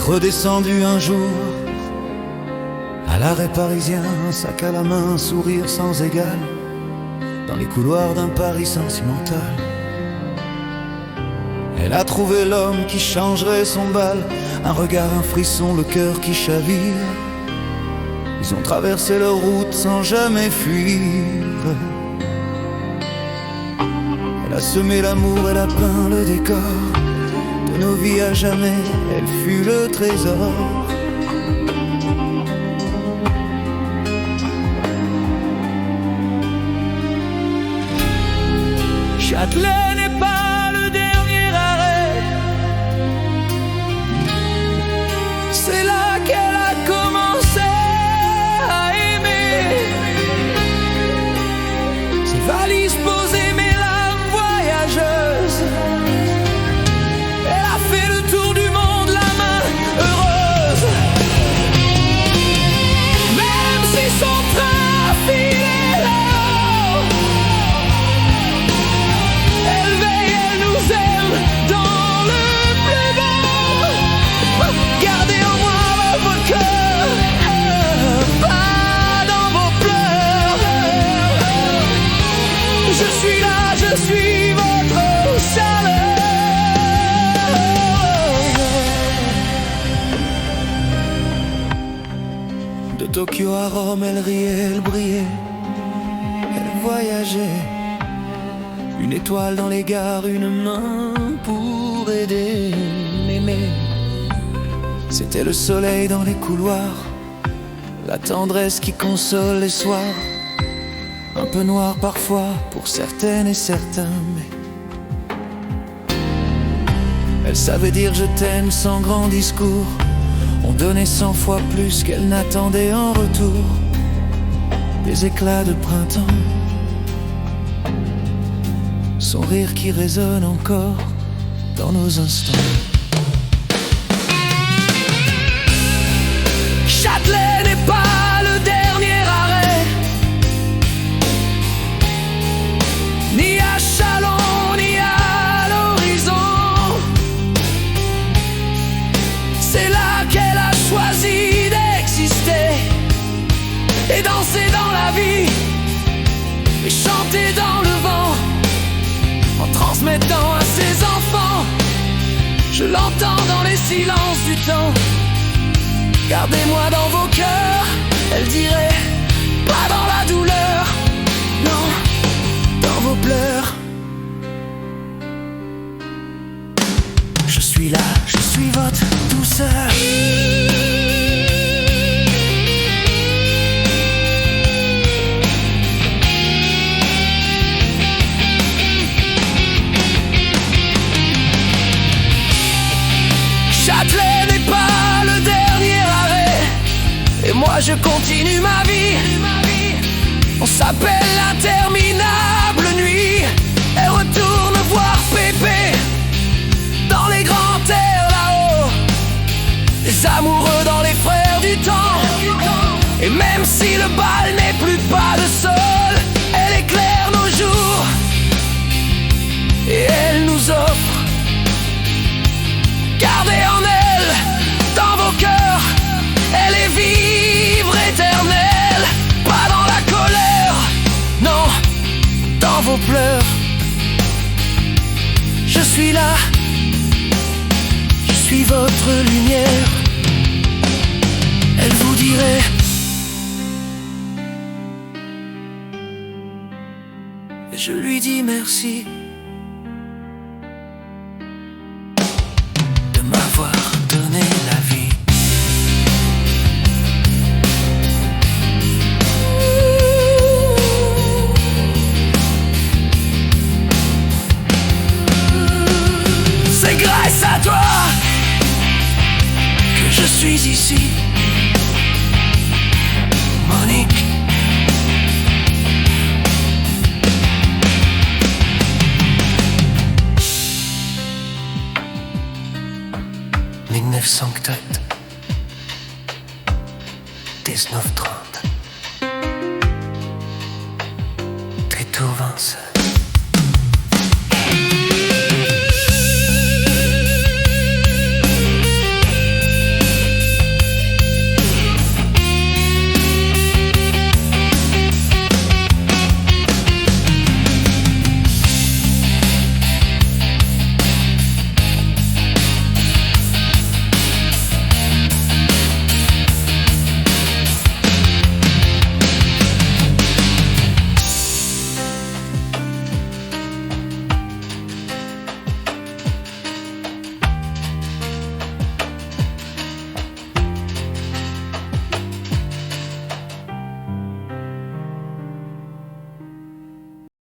redescendu un jour à l'arrêt parisien, un sac à la main, un sourire sans égal, dans les couloirs d'un Paris sentimental. Elle a trouvé l'homme qui changerait son bal, un regard, un frisson, le cœur qui chavire. Ils ont traversé leur route sans jamais fuir. Elle a semé l'amour, elle a peint le décor de nos vies à jamais, elle fut le trésor. Châtelet n'est pas le dernier arrêt, c'est là qu'elle a commencé à aimer. Ses valises posées, mes larmes voyageuses, elle a fait le tour du monde, la main heureuse. Même si son train filait là-haut, elle veille, elle nous aime dans le plus beau. Gardez en moi vos cœurs, pas dans vos pleurs. Je suis là, je suis votre chaleur. De Tokyo à Rome, elle riait, elle brillait, elle voyageait. Une étoile dans les gares, une main pour aider m'aimer. C'était le soleil dans les couloirs, la tendresse qui console les soirs. Un peu noir parfois pour certaines et certains, mais elle savait dire je t'aime sans grand discours. On donnait 100 fois plus qu'elle n'attendait en retour. Des éclats de printemps, son rire qui résonne encore dans nos instants. Châtelet n'est pas le dernier arrêt, ni à Chalon, ni à l'horizon. C'est là qu'elle a choisi d'exister et danser dans la vie et chanter dans le vent, en transmettant à ses enfants. Je l'entends dans les silences du temps. Gardez-moi dans vos cœurs, elle dirait, pas dans la douleur, non, dans vos pleurs. Je suis là, je suis votre douceur. Châtelet n'est pas le dernier arrêt, et moi je continue ma vie. On s'appelle l'interminable nuit. Elle retourne voir Pépé dans les grands airs là-haut, les amoureux dans les frères du temps. Et même si le bal n'est plus pas de sol, elle éclaire nos jours et elle nous offre. Gardez en elle, dans vos cœurs, elle est vivre éternelle. Pas dans la colère, non, dans vos pleurs. Je suis là, je suis votre lumière. Elle vous dirait, et je lui dis merci de m'avoir donné la vie. C'est grâce à toi que je suis ici, Monique. Sanctet 1930 Tito Vincent.